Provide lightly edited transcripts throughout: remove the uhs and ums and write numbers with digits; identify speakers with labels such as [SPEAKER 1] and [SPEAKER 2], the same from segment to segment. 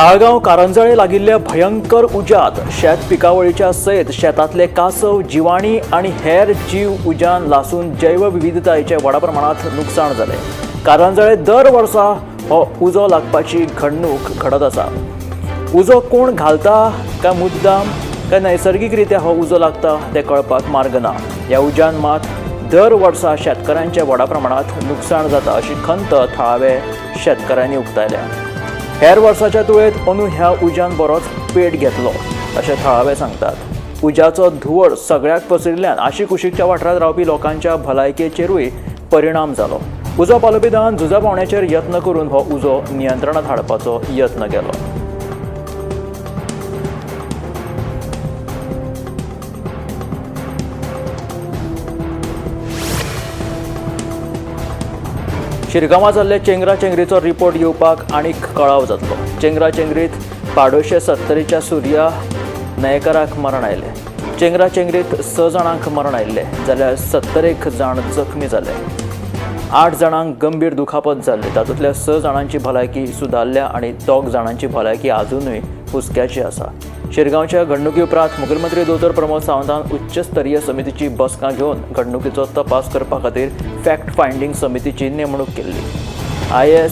[SPEAKER 1] ताळगाव कारंजळे लागिल्ल्या भयंकर उज्यात शेत पिकावळीच्या सयत शेतातले कासव, जिवाणी आणि हेर जीव उज्यान लासून जैवविविधतायेचे व्हड प्रमाणात नुकसाण जाले। कारंजळे दर वर्सा हो उजो लागपाची घडणूक घडत आसा। उजो कोण घालता काय मुद्दाम काय नैसर्गिकरित्या हो उजो लागता ते कळपाक मार्ग ना। ह्या उज्यान मात दर वर्सा शेतकऱ्यांचे व्हड प्रमाणात नुकसाण जाता अशी खंत थळावे शेतकऱ्यांनी उक्तायल्या। हेर वर्साच्या तुळेत अंदू ह्या उज्यान बरोच पेट घेतलो अशें थळावे सांगतात। उज्याचो धुंवर सगळ्याक पसरिल्ल्यान आशी कुशीकच्या वाठारांत रावपी लोकांच्या भलायकेचेरूय परिणाम जालो। उजो पालोपिदान झुजा पावण्याचेर यत्न करून हो उजो नियंत्रणांत हाडपाचो यत्न केलो। शिरगांवां जाल्ले चेंगराचेंगरीचो रिपोर्ट येवपाक आनीक कळाव जातलो। चेंगराचेंगरीत 570च्या सुर्या न्हयकाराक मरण आयले। चेंगराचेंगरीत 6 जाणांक मरण आयिल्ले जाल्यार 71 जाण जखमी जाले। 8 जाणांक गंभीर दुखापत जाल्ली, तातूंतल्या 6 जाणांची भलायकी सुदारल्या आनी 2 जाणांची भलायकी अजूनय हुस्क्याची आसा। शिरगांवच्या घडणुके उपरांत मुखेलमंत्री दोतोर प्रमोद सावंतान उच्चस्तरीय समितीची बसका घेवन घडणुकेचो तपास करपा खातीर फॅक्ट फायंडींग समितीची नेमणूक केल्ली। IAS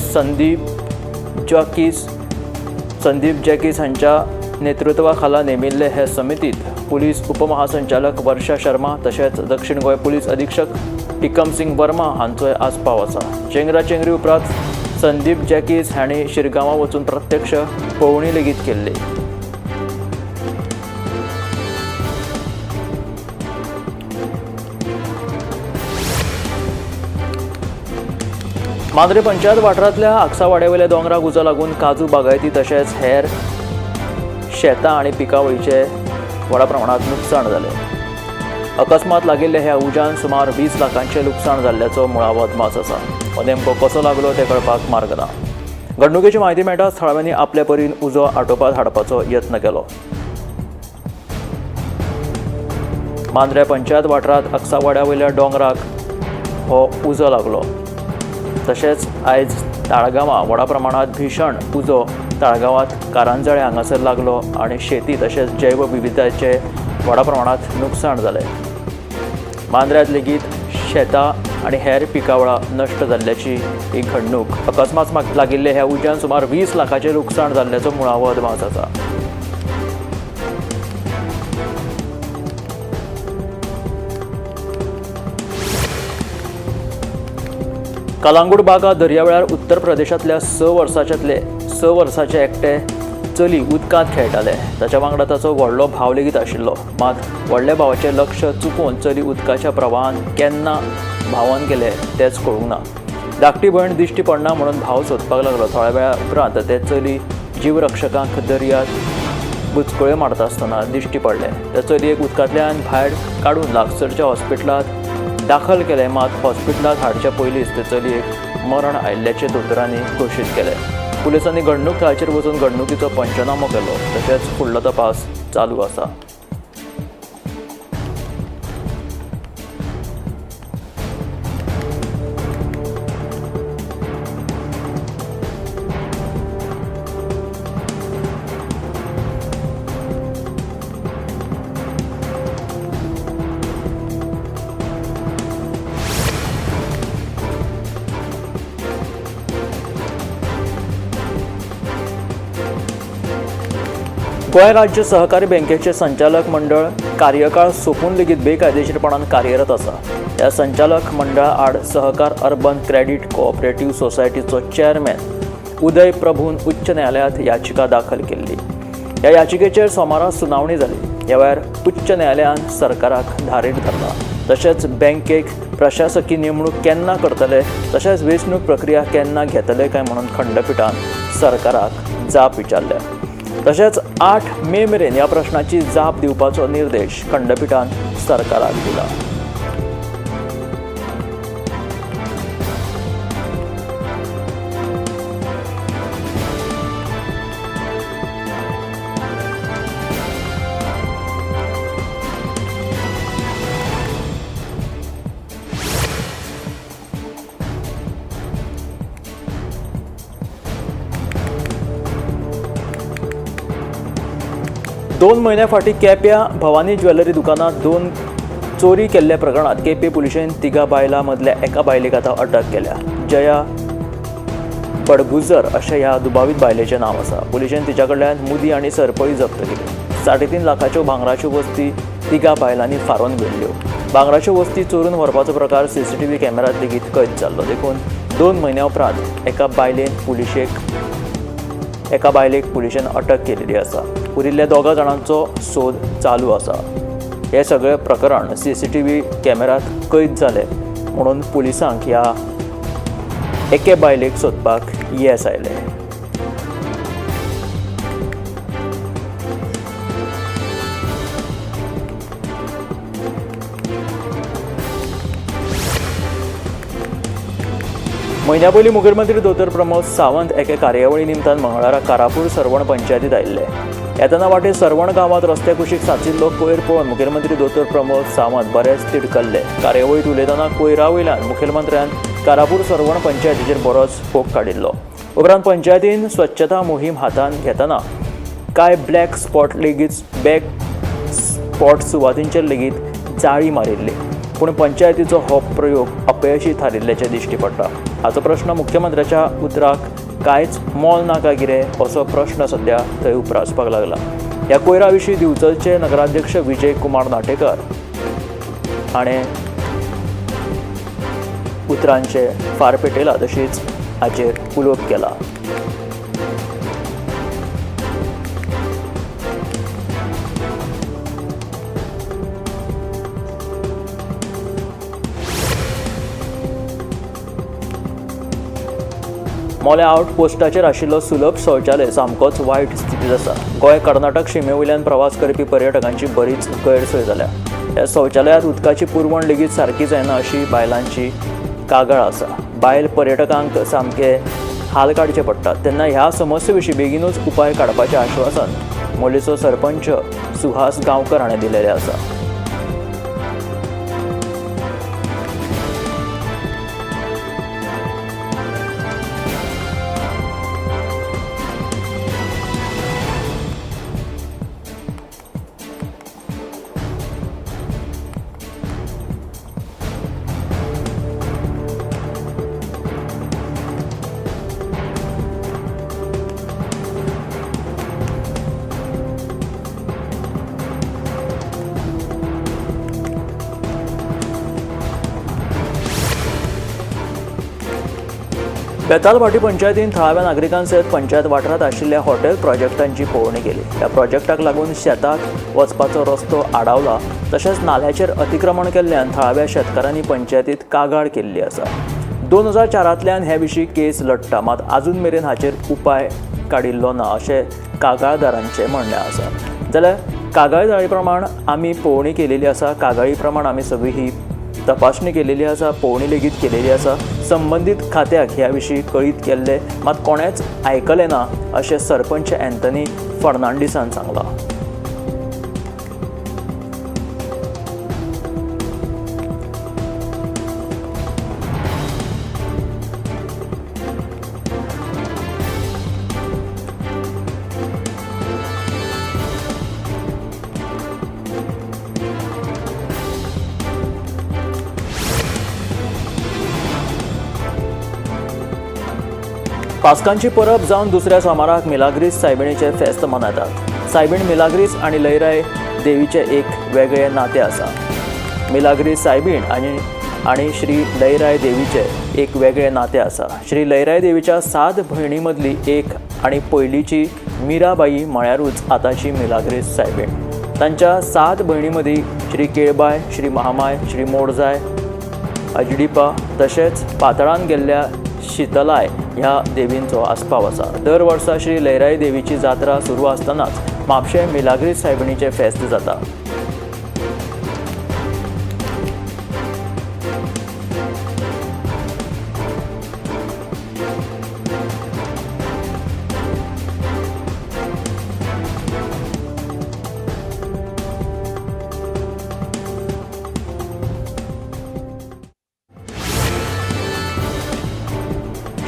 [SPEAKER 1] संदीप जॅकीस हांच्या नेतृत्वा खाला नेमिल्ले हे समितीत पुलीस उपमहासंचालक वर्षा शर्मा तशेंच दक्षिण गोंय पुलीस अधीक्षक टिकम सिंग वर्मा हांचोय आस्पाव आसा। चेंगराचेंगरी उपरांत संदीप जॅकीस हांणी शिरगांवां वचून प्रत्यक्ष पळोवणी लेगीत केल्ली। मांद्रे पंचायत वाठारांतल्या आक्सावाड्यावेल्या दोंगराक उजो लागून काजू बागायती तशेंच हेर शेतां आनी पिकावळीचे व्हड प्रमाणात नुकसाण जाले। अकस्मात लागिल्ल्या ह्या उज्यान सुमार 20 लाखांचे लुकसाण जाल्ल्याचो मुळावो अदमास आसा। हो नेमको कसो लागलो ते कळपाक मार्ग ना। घडणुकेची म्हायती मेळटाच थळाव्यांनी आपले परीन उजो आटोपांत हाडपाचो यत्न केलो। मांद्रे पंचायत वाठारांत आक्सावाड्यावेल्या दोंगराक हो उजो लागलो। तशेंच आयज ताळगांवां व्हड प्रमाणात भीषण उजो ताळगांवांत कारंजळे हांगासर लागलो आनी शेती तशेंच जैवविविधतायेचे व्हड प्रमाणात नुकसाण जालें। मांद्र्यांत लेगीत शेतां आनी हेर पिकावळां नश्ट जाल्ल्याची ही घडणूक अकस्मात लागिल्ले ह्या उज्यान सुमार 20 लाखांचे लुकसाण जाल्ल्याचो मुळावो अदमास आसा। कलांगूट बागा दर्यावेळार उत्तर प्रदेशांतल्या 6 वर्साचे एकटे चली उदकांत खेळटाले। ताच्या वांगडा ताचो व्हडलो भाव लेगीत आशिल्लो। मात व्हडल्या भावाचें लक्ष चुकून चली उदकाच्या प्रवाहान केन्ना व्हांवून गेले तेच कळूंक ना। धाकटी भयण दिश्टी पडना म्हणून भाव सोदपाक लागलो। थोड्या वेळा उपरांत ते चली जीवरक्षकांक दर्यांत बुचकुळे मारता आसतना दिश्टी पडले। त्या चलयेक उदकांतल्यान भायर काडून लागसरच्या हॉस्पिटलांत दाखल केले, मात हॉस्पिटलांत हाडचे पयलींच ते चलयेक मरण आयिल्ल्याचे दोतोरांनी घोशीत केले। पुलिसांनी घडणूक थळाचेर वचून घडणुकीचो पंचनामो केलो तशेंच फुडलो तपास चालू आसा। गोंय राज्य सहकारी बँकेचे संचालक मंडळ कार्यकाळ सोंपून लेगीत बेकायदेशीरपणान कार्यरत आसा। ह्या संचालक मंडळा आड सहकार अर्बन क्रेडिट कोऑपरेटिव्ह सोसायटीचो चेअरमॅन उदय प्रभून उच्च न्यायालयांत याचिका दाखल केल्ली। ह्या याचिकेचेर सोमारा सुनावणी जाली। ह्या वेळार उच्च न्यायालयान सरकाराक धारीर धरला। तशेंच बँकेक प्रशासकी नेमणूक केन्ना करतले तशेंच वेंचणूक प्रक्रिया केन्ना घेतले काय म्हणून खंडपीठान सरकाराक जाप विचारल्या। तशेंच 8 मे मेरेन ह्या प्रश्नाची जाप दिवपाचो निर्देश खंडपीठान सरकाराक दिला। 2 महिन्या फाटीं केप्यां भवानी ज्वेलरी दुकानात 2 चोरी केल्ल्या प्रकरणात केपी पुलिशेन 3 बायलां मदल्या एका बायलेक आतां अटक केल्या. जया बडगुजर अशें ह्या दुबावीत बायलेचें नांव आसा. पुलिशेन तिच्या कडल्यान मुदी आनी सरपळी जप्त केली. 3.5 लाखाच्यो भांगराच्यो वस्ती 3 बायलांनी फारोन व्हेल्ल्यो. भांगराच्यो वस्ती चोरून व्हरपाचो प्रकार CCTV कॅमेरात लेगीत कैद जाल्लो. देखून 2 म्हयन्या उपरांत एका बायलेक पुलिशेन अटक केलेली आसा. उरिल्ल्या 2 जाणांचो सोद चालू आसा. हे सगळे प्रकरण CCTV कॅमेरात कैद जाले म्हणून पुलिसांक ह्या एके बायलेक सोदपाक येस आयले. म्हयन्या पयलीं मुखेलमंत्री दोतोर प्रमोद सावंत एके कार्यावळी निमतान मंगळारा कारापूर सरवण पंचायतीत आयिल्ले. येतना वाटेर सरवण गांवांत रस्त्या कुशीक साचिल्लो कोयर पळोवन मुखेलमंत्री दोतोर प्रमोद सावंत बरेच तिडकल्ले. कार्यावळीत उलयतना कोयरा वयल्यान मुखेलमंत्र्यान कारापूर सरवण पंचायतीचेर बरोच फोग काडिल्लो. उपरांत पंचायतीन स्वच्छता मोहीम हातांत घेतना कांय ब्लॅक स्पॉट सुवातींचेर लेगीत जाळी मारिल्ली. पूण पंचायतीचो हो प्रयोग अपयशी थारिल्ल्याचे दिश्टी पडटा. हाचो प्रश्न मुख्यमंत्र्याच्या उतराक कांयच मोल ना काय कितें असो प्रश्न सध्या थंय उपरासपाक लागला. ह्या कोयरा विशीं दिवचलचे नगराध्यक्ष विजय कुमार नाटेकर हाणें उतरांचे फार पेटयला तशीच हाचेर उलोवप केला. मोल्या आउटपोस्टाचेर आशिल्लो सुलभ शौचालय सामकोच वायट स्थितीत आसा. गोंय कर्नाटक शिमे वयल्यान प्रवास करपी पर्यटकांची बरीच गैरसोय जाल्या. ह्या शौचालयांत उदकाची पुरवण लेगीत सारकी जायना अशी बायलांची कागाळ आसा. बायल पर्यटकांक सामके हाल काडचे पडटात. तेन्ना ह्या समस्ये विशीं बेगीनूच उपाय काडपाचें आश्वासन मोलेचो सरपंच सुहास गांवकर हाणें दिलेलें आसा. बेतालभाटी पंचायतीन थळाव्या नागरिकांसयत पंचायत वाठारांत आशिल्ल्या हॉटेल प्रोजेक्टांची पळोवणी केली. ह्या प्रोजेक्टाक लागून शेताक वचपाचो रस्तो आडावला तशेंच नाल्याचेर अतिक्रमण केल्ल्यान थळाव्या शेतकारांनी पंचायतीत कागाळ केल्ली आसा. 2004 हे विशीं केस लढटा, मात अजून मेरेन हाचेर उपाय काडिल्लो ना अशें कागाळदारांचें म्हणणें आसा. जाल्यार कागाळी प्रमाण आमी पळोवणी केलेली आसा. कागाळी प्रमाण आमी सगळी ही तपासणी केलेली आसा, पळोवणी लेगीत केलेली आसा. संबंधीत खात्याक ह्या विशीं कळीत केल्ले, मात कोणेच आयकलें ना अशें सरपंच अँथनी फर्नांडीसान सांगलां. पास्कांची परब जावन दुसऱ्या सोमाराक मिलाग्रीस सायबिणीचे फेस्त मनयतात. सायबीण मिलाग्रीस आनी लयराय देवीचे एक वेगळे नाते आसा. मिलाग्रीस सायबीण आनी श्री लयराय देवीचे एक वेगळे नाते आसा. श्री लयराय देवीच्या 7 भयणी मदली एक आनी पयलीची मिराबाई म्हळ्यारूच आतांची मिलाग्रीस सायबीण. तांच्या 7 भयणी मदीं श्री केळबाय, श्री महामाय, श्री मोडजाय, अजडीपा तशेंच पातळान गेल्ल्या शीतलाय ह्या देवींचो आस्पाव आसा. दर वर्सा श्री लयराई देवीची जात्रा सुरू आसतनाच म्हापशे मिलाग्रीस सायबिणीचे फेस्त जाता.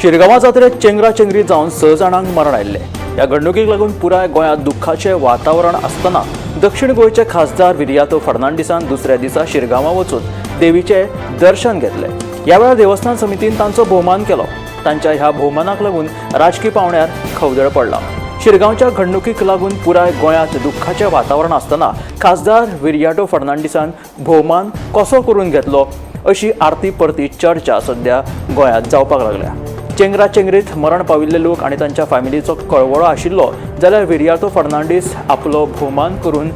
[SPEAKER 1] शिरगांवा जात्रेत चेंगराचेंगरी जावन 6 जाणांक मरण आयिल्लें. ह्या घडणुकीक लागून पुराय गोंयांत दुख्खाचें वातावरण आसतना दक्षिण गोंयचे खासदार विरियातो फर्नांडिसान दुसऱ्या दिसा शिरगांवां वचून देवीचें दर्शन घेतलें. ह्या वेळार देवस्थान समितीन तांचो भोवमान केलो. तांच्या ह्या भोवमानाक लागून राजकीय पावंड्यार खवदळ पडला. शिरगांवच्या घडणुकीक लागून पुराय गोंयांत दुख्खाचें वातावरण आसतना खासदार विरियाटो फर्नांडिसान भोवमान कसो करून घेतलो अशी आरती परती चर्चा सध्या गोंयांत जावपाक लागल्या. चेंगराचेंगरीत मरण पाविल्ले लोक आनी तांच्या फॅमिलीचो कळवळो आशिल्लो जाल्यार विरियाटो फर्नांडीस आपलो भोवमान करून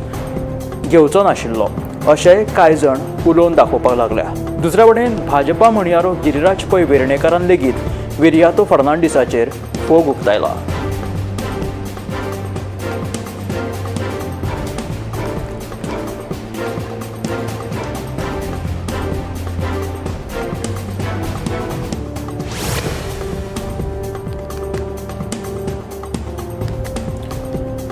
[SPEAKER 1] घेवचो नाशिल्लो अशेंय कांय जाण उलोवन दाखोवपाक लागल्या. दुसऱ्या वटेन भाजपा म्हणयारो गिरिराज पै वेर्णेकारान लेगीत विरियातो फर्नांडिसाचेर फोग उक्तायला.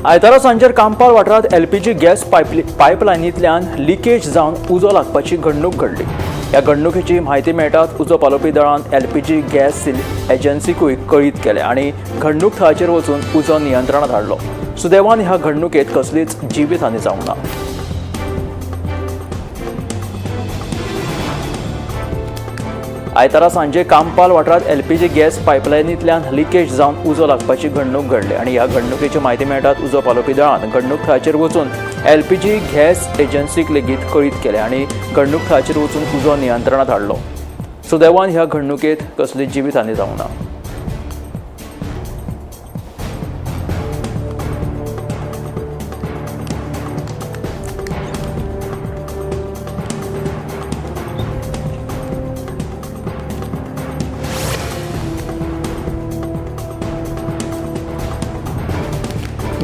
[SPEAKER 1] आयतारा सांजेर कांपाल वाठारांत एलपीजी गॅस पायपलायनींतल्यान लिकेज जावन उजो लागपाची घडणूक घडली. ह्या घडणुकेची म्हायती मेळटाच उजो पालोवपी दळान एलपीजी गॅस एजन्सीकूय कळीत केलें आनी घडणूक थळाचेर वचून उजो नियंत्रणांत हाडलो. सुदैवान ह्या घडणुकेंत कसलीच जिवीतहानी जावंक ना. आयतारा सांजे कांपाल वाठारांत एलपीजी गॅस पायपलायनींतल्यान लिकेज जावन उजो लागपाची घडणूक घडली आनी ह्या घडणुकेची म्हायती मेळटाच उजो पालोवपी दळान घडणूक थळाचेर वचून एलपीजी गॅस एजन्सीक लेगीत कळीत केलें आनी घडणूक थळाचेर वचून उजो नियंत्रणांत हाडलो. सुदैवान ह्या घडणुकेंत कसली जिवीतहानी जावंक ना.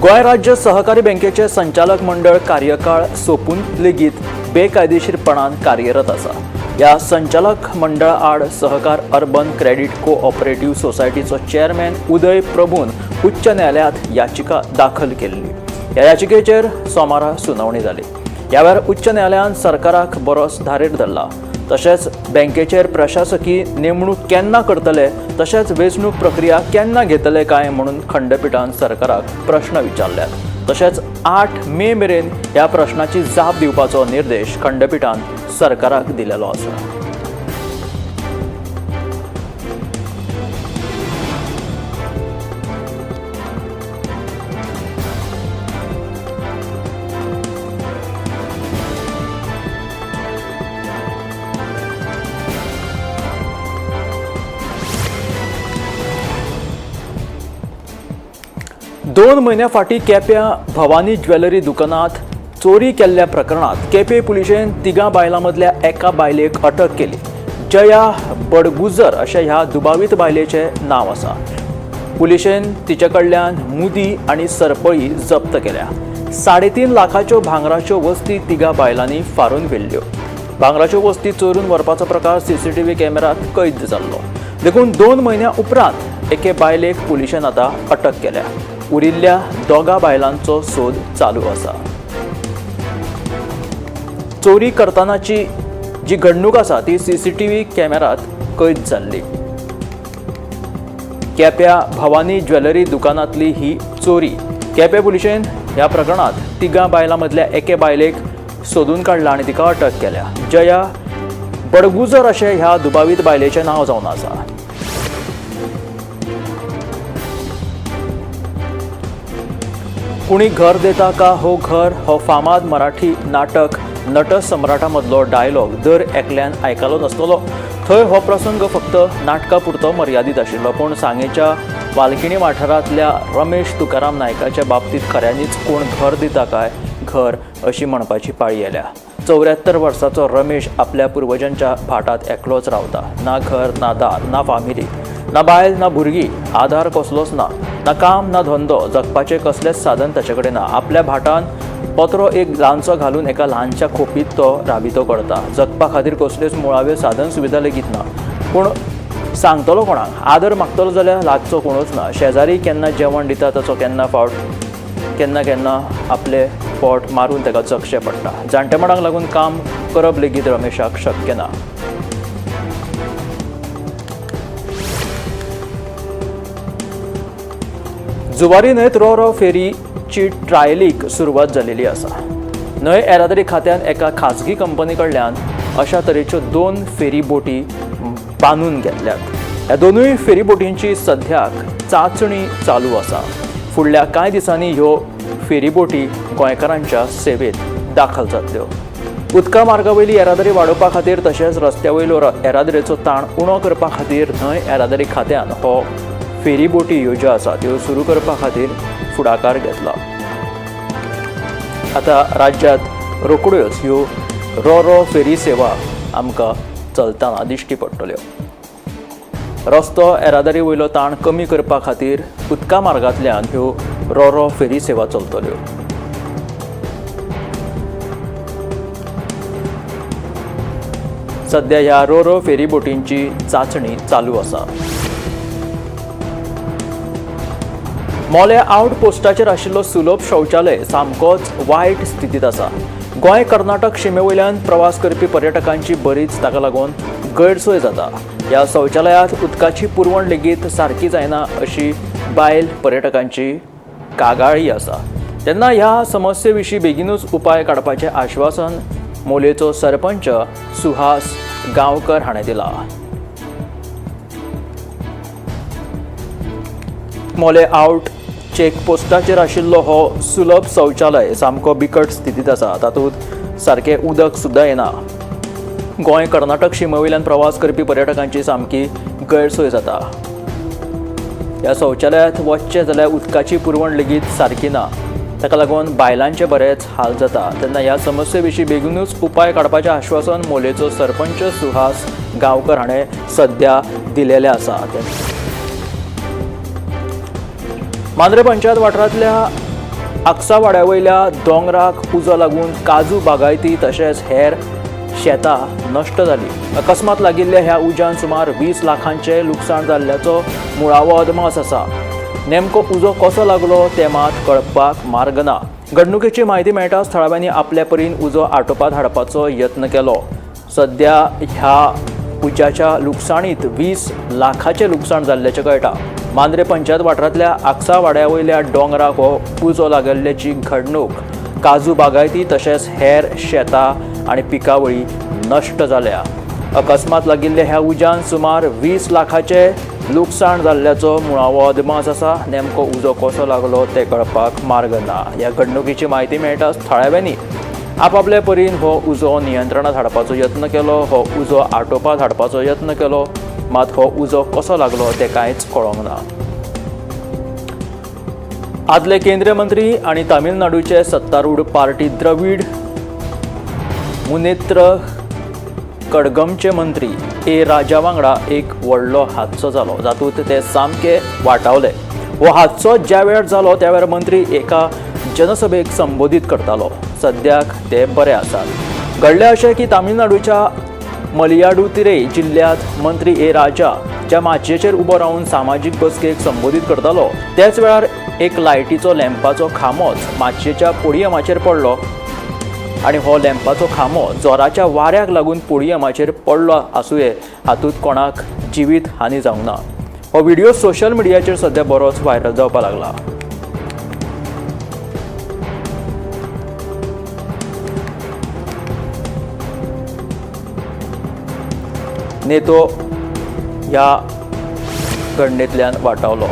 [SPEAKER 1] गोंय राज्य सहकारी बँकेचे संचालक मंडळ कार्यकाळ सोंपून लेगीत बेकायदेशीरपणान कार्यरत आसा. ह्या संचालक मंडळा आड सहकार अर्बन क्रेडिट कोऑपरेटिव्ह सोसायटीचो चेअरमॅन उदय प्रभून उच्च न्यायालयांत याचिका दाखल केल्ली. ह्या याचिकेचेर सोमारा सुनावणी जाली. ह्या वेळार उच्च न्यायालयान सरकाराक बरोच धारेर धरला. तशेंच बँकेचेर प्रशासकीय नेमणूक केन्ना करतले तशेंच वेंचणूक प्रक्रिया केन्ना घेतले काय म्हणून खंडपीठान सरकाराक प्रश्न विचारल्यात. तशेंच 8 मे मेरेन ह्या प्रश्नाची जाप दिवपाचो निर्देश खंडपीठान सरकाराक दिलेलो आसा. दोन म्हयन्या फाटीं केप्यां भवानी ज्वेलरी दुकानांत चोरी केल्ल्या प्रकरणांत केपें पुलिशेन 3 बायलां मदल्या एका बायलेक अटक केली. जया बडगुजर अशें ह्या दुबावीत बायलेचें नांव आसा. पुलिशेन तिचे कडल्यान मुदी आनी सरपळी जप्त केल्या. 3.5 लाखाच्यो भांगराच्यो वस्ती 3 बायलांनी फारून व्हेल्ल्यो. भांगराच्यो वस्ती चोरून व्हरपाचो प्रकार सीसीटीव्ही कॅमेरात कैद जाल्लो. देखून 2 म्हयन्या उपरांत एके बायलेक पुलिशेन आतां अटक केल्या. उरिल्ल्या 2 बायलांचो सोद चालू आसा. चोरी करतनाची जी घडणूक आसा ती सीसीटीव्ही कॅमेरात कैद जाल्ली. केप्यां भवानी ज्वेलरी दुकानांतली ही चोरी. केपें पुलिशेन ह्या प्रकरणांत 3 बायलां मदल्या एके बायलेक सोदून काडला आनी तिका अटक केल्या. जया बडगुजर अशें ह्या दुबावीत बायलेचें नांव जावन आसा. कुणी घर देता का हो घर हो फामाद मराठी नाटक नट सम्राटा मदलो डायलॉग दर एकल्यान आयकलो नासतलो. थंय हो प्रसंग फक्त नाटका पुरतो मर्यादीत आशिल्लो. पूण सांगेच्या वालकिणी वाठारांतल्या रमेश तुकाराम नायकाच्या बाबतींत खऱ्यांनीच कोण घर दिता काय घर अशी म्हणपाची पाळी आयल्या. 74 वर्साचो रमेश आपल्या पुर्वजांच्या भाटांत एकलोच रावता. ना घर ना दार ना फामिली ना बायल ना भुरगीं. आधार कसलोच ना. ना काम ना धंदो. जगपाचें कसलेंच साधन ताचे कडेन ना. आपल्या भाटान पत्रो एक ल्हानसो घालून एका ल्हानशा खोपीत तो राबितो करता. जगपा खातीर कसल्योच मुळाव्यो साधन सुविधा लेगीत ना. पूण सांगतलो कोणाक? आदर मागतलो जाल्यार लागचो कोणूच ना. शेजारी केन्ना जेवण दिता ताचो केन्ना केन्ना आपले पोट मारून ताका जगचें पडटा. जाणटेपणाक लागून काम करप लेगीत रमेशाक शक्य ना. जुवारी न्हंयत रो फेरीची ट्रायलीक सुरवात जालेली आसा. न्हंय येरादारी खात्यान एका खाजगी कंपनी कडल्यान अशा तरेच्यो 2 फेरी बोटी बांदून घेतल्यात. ह्या दोनूय फेरी बोटींची सध्याक चांचणी चालू आसा. फुडल्या कांय दिसांनी ह्यो फेरी बोटी गोंयकारांच्या सेवेत दाखल जातल्यो. उदका मार्गावयली येरादारी वाडोवपा खातीर तशेंच रस्त्यावयलो येरादारीचो ताण उणो करपा खातीर न्हंय येरादारी खात्यान हो फेरी बोटी ह्यो ज्यो आसा त्यो सुरू करपा खातीर फुडाकार घेतला. आता राज्यांत रोखड्योच ह्यो रो फेरी सेवा आमकां चलतना दिश्टी पडटल्यो. रस्तो येरादारी वयलो ताण कमी करपा खातीर उदका मार्गांतल्यान ह्यो रो फेरी सेवा चलतल्यो. सध्या ह्या रो फेरी बोटींची चांचणी चालू आसा. मोले आउटपोस्टाचेर आशिल्लो सुलभ शौचालय सामकोच वायट स्थितीत आसा. गोंय कर्नाटक शिमेवयल्यान प्रवास करपी पर्यटकांची बरीच ताका लागून गैरसोय जाता. ह्या शौचालयांत उदकाची पुरवण लेगीत सारकी जायना अशी बायल पर्यटकांची कागाळी आसा. तेन्ना ह्या समस्ये विशीं बेगीनूच उपाय काडपाचें आश्वासन मोलेचो सरपंच सुहास गांवकर हाणें दिलां. मोले आउट चेकपोस्टाचेर आशिल्लो हो सुलभ शौचालय सामको बिकट स्थितीत आसा. तातूंत सारकें उदक सुद्दां येना. गोंय कर्नाटक शिमेवयल्यान प्रवास करपी पर्यटकांची सामकी गैरसोय जाता. ह्या शौचालयांत वचचें जाल्यार उदकाची पुरवण लेगीत सारकी ना. ताका लागून बायलांचे बरेच हाल जाता. तेन्ना ह्या समस्ये विशीं बेगीनूच उपाय काडपाचें आश्वासन मोलेचो सरपंच सुहास गांवकर हाणें सध्या दिलेलें आसा. मांद्रे पंचायत वाठारांतल्या आक्सा वाड्यावयल्या दोंगराक उजो लागून काजू बागायती तशेंच हेर शेतां नश्ट जालीं. अकस्मात लागिल्ल्या ह्या उज्यान सुमार 20 लाखांचें लुकसाण जाल्ल्याचो मुळावो अदमास आसा. नेमको उजो कसो लागलो तें मात कळपाक मार्ग ना. घडणुकेची म्हायती मेळटाच थळाव्यांनी आपल्या परीन उजो आटोपांत हाडपाचो यत्न केलो. सध्या ह्या उज्याच्या लुकसाणींत 20 लाखांचें लुकसाण जाल्ल्याचें कळटा. मांद्रे पंचायत वाठारांतल्या आक्सा वाड्यावयल्या दोंगराक हो उजो लागिल्ल्याची घडणूक काजू बागायती तशेंच हेर शेतां आनी पिकावळी नश्ट जाल्या. अकस्मात लागिल्ल्या ह्या उज्यान सुमार 20 लाखांचें लुकसाण जाल्ल्याचो मुळावो अदमास आसा. नेमको उजो कसो लागलो तें कळपाक मार्ग ना. ह्या घडणुकेची म्हायती मेळटाच थळाव्यांनी आपआपले परीन हो उजो नियंत्रणांत हाडपाचो यत्न केलो. हो उजो आटोपांत हाडपाचो यत्न केलो. मात हो उजो कसो लागलो तें कांयच कळोंक ना. आदले केंद्रीय मंत्री आनी तामिळनाडूचे सत्तारूढ पार्टी द्रविड मुनेत्र कडगमचे मंत्री ए राजा वांगडा एक व्हडलो हादसो जालो जातूंत ते सामके वाटावले. हो हादसो ज्या वेळार जालो त्या वेळार मंत्री एका जनसभेक संबोधीत करतालो. सद्याक ते बरे आसात. घडलें अशें की तामिळनाडूच्या मलयाडुतुरै जिल्ल्यांत मंत्री ए राजा ज्या माचयेचेर उबो रावन सामाजीक बसकेक संबोधीत करतालो त्याच वेळार एक लायटीचो लॅम्पाचो खांबोच माचयेच्या पोडियमाचेर पडलो आनी हो लॅम्पाचो खांबो जोराच्या वाऱ्याक लागून पोडियमाचेर पडलो आसुये हातूंत कोणाक जिवीत हानी जावंक ना. हो व्हिडिओ सोशल मिडियाचेर सध्या बरोच व्हायरल जावपाक लागला. नेतो ह्या घडणेंतल्यान वाटावलो.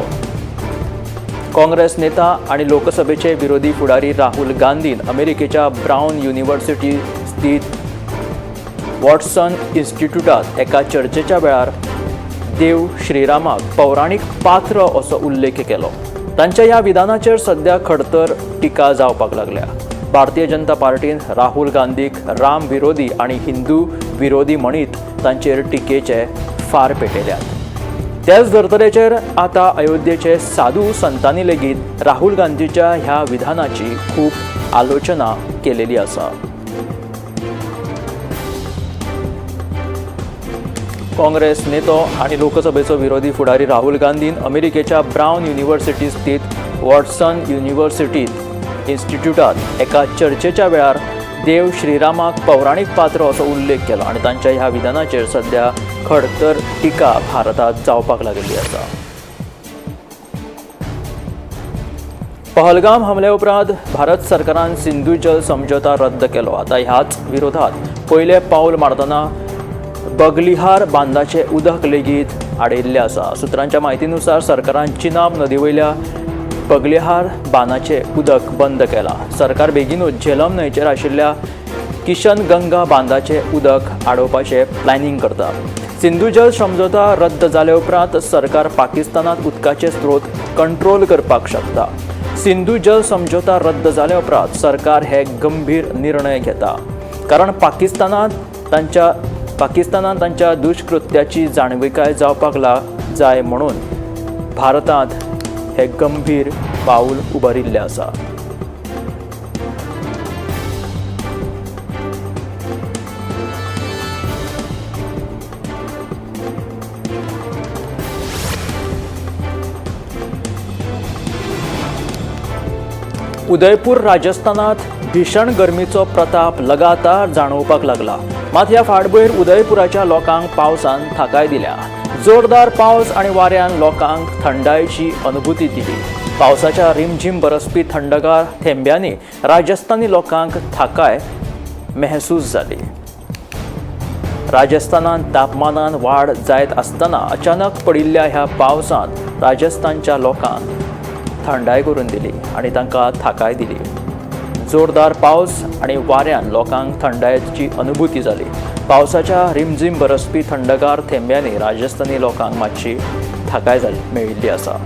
[SPEAKER 1] काँग्रेस नेता आणि लोकसभेचे विरोधी फुडारी राहुल गांधीन अमेरिकेच्या ब्राउन युनिव्हर्सिटी स्थित वॉटसन इन्स्टिट्यूटात एका चर्चेच्या वेळार देव श्रीरामाक पौराणिक पात्र असो उल्लेख केलो. तांच्या ह्या विधानाचेर सध्या खडतर टिका जावपाक लागल्या. भारतीय जनता पार्टीन राहुल गांधीक राम विरोधी आणि हिंदू विरोधी म्हणीत तांचेर टिकेचे फार पेटयल्यात. त्याच धर्तरेचेर आता अयोध्येचे साधू संतांनी लेगीत राहुल गांधीच्या ह्या विधानाची खूप आलोचना केलेली आसा. काँग्रेस नेतो आणि लोकसभेचो विरोधी फुडारी राहुल गांधीन अमेरिकेच्या ब्राउन युनिव्हर्सिटी स्थित वॉटसन युनिव्हर्सिटीत इन्स्टिट्यूटात एका चर्चेच्या वेळार देव श्रीरामाक पौराणिक पात्र असो उल्लेख केलो आणि तांच्या ह्या विधानाचेर सध्या खडतर टिका भारतात जावपाक लागलेली आसा. पहलगाम हमले उपरांत भारत सरकारान सिंधू जल समझोता रद्द केलो. आता ह्याच विरोधात पयले पाऊल मारतना बगलिहार बांदाचे उदक लेगीत आडयल्ले आसा. सुत्रांच्या म्हायतीनुसार सरकारान चिनाब नदीवयल्या बगलिहार बांदाचे उदक बंद केला. सरकार बेगीनूच झेलम न्हंयचेर आशिल्ल्या किशनगंगा बांदाचे उदक आडोवपाचे प्लॅनिंग करता. सिंधू जल समझोता रद्द जाले उपरांत सरकार पाकिस्तानात उदकाचे स्त्रोत कंट्रोल करपाक शकता. सिंधू जल समझोता रद्द जाले उपरांत सरकार हे गंभीर निर्णय घेता, कारण पाकिस्तानात तांच्या दुष्कृत्याची जाणविकाय जावपाक जाय म्हणून भारतांत हे गंभीर पाऊल उबारिल्ले आसा. उदयपूर राजस्थानात भीषण गरमीचो प्रताप लगातार जाणवपाक लागला. मात ह्या फाटभुंयेर उदयपुराच्या लोकांक पावसान थाकाय दिल्या. जोरदार पावस आनी वाऱ्यान लोकांक थंडायेची अनुभूती दिली. पावसाच्या रिमझिम बरसपी थंडगार थेंब्यांनी राजस्थानी लोकांक थाकाय महसूस जाली. राजस्थानात तापमानात वाड जायत आसतना अचानक पडिल्ल्या ह्या पावसान राजस्थानच्या लोकांक थंडाय करून दिली आनी तांकां थाकाय दिली. जोरदार पावस आनी वाऱ्यान लोकांक थंडायेची अनुभूती जाली. पावसाच्या रिमझिम बरसपी थंडगार थेंब्यांनी राजस्थानी लोकांक मातशी थाकाय मेळिल्ली आसा.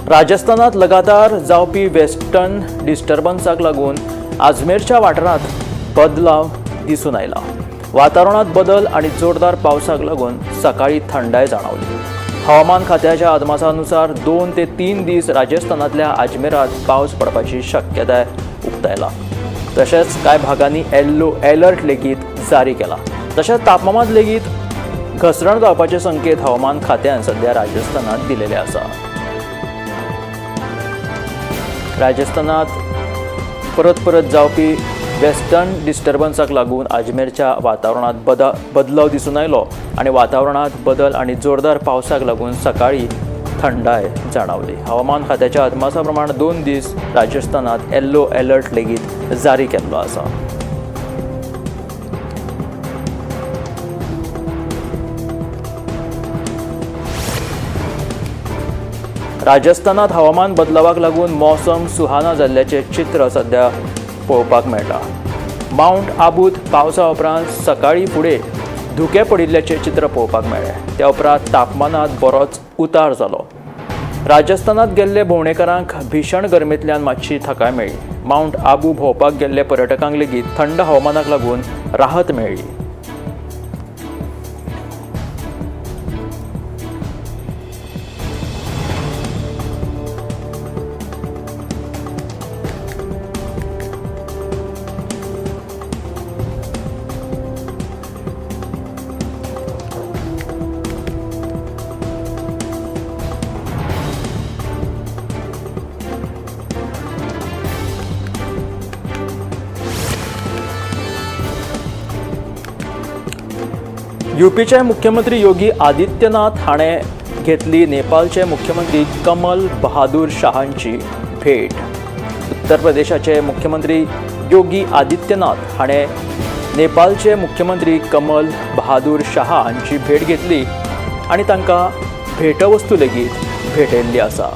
[SPEAKER 1] राजस्थानात लगातार जावपी वेस्टर्न डिस्टर्बन्साक लागून अजमेरच्या वाठारांत बदलाव दिसून आयला. वातावरणात बदल आनी जोरदार पावसाक लागून सकाळी थंडाय जाणवली. हवामान खात्याच्या अदमासानुसार 2 ते 3 दीस राजस्थानातल्या अजमेरात पावस पडपाची शक्यताय उक्तायला. तशेंच कांय भागांनी येल्लो अलर्ट लेगीत जारी केला. तशेंच तापमानात लेगीत घसरण जावपाचे संकेत हवामान खात्यान सध्या राजस्थानात दिलेले आसा. राजस्थानात परत जावपी वेस्टर्न डिस्टर्बन्साक लागून अजमेरच्या वातावरणात बदलाव दिसून आयलो आनी वातावरणात बदल आनी जोरदार पावसाक लागून सकाळी थंडाय जाणवली. हवामान खात्याच्या अदमासा प्रमाण 2 दीस राजस्थानात येल्लो अलर्ट लेगीत जारी केल्लो आसा. राजस्थानात हवामान बदलावाक लागून मौसम सुहाना जाल्ल्याचे चित्र सध्या पळोवपाक मेळटा. माउंट आबूत पावसा उपरांत सकाळी फुडें धुके पडिल्ल्याचे चित्र पळोवपाक मेळ्ळे. त्या उपरांत तापमानात बरोच उतार जालो. राजस्थानात गेल्ले भोंवडेकारांक भीषण गरमेंतल्यान मातशी थाकाय मेळ्ळी. माउंट आबू भोंवपाक गेल्ले पर्यटकांक लेगीत थंड हवामानाक लागून राहत मेळ्ळी. यूपीचे मुख्यमंत्री योगी आदित्यनाथ हाणें घेतली नेपाळचे मुख्यमंत्री कमल बहादूर शाहांची भेट. उत्तर प्रदेशाचे मुख्यमंत्री योगी आदित्यनाथ हाणें नेपाळचे मुख्यमंत्री कमल बहादूर शाह हांची भेट घेतली आनी तांकां भेटवस्तू लेगीत भेटयल्ली आसा.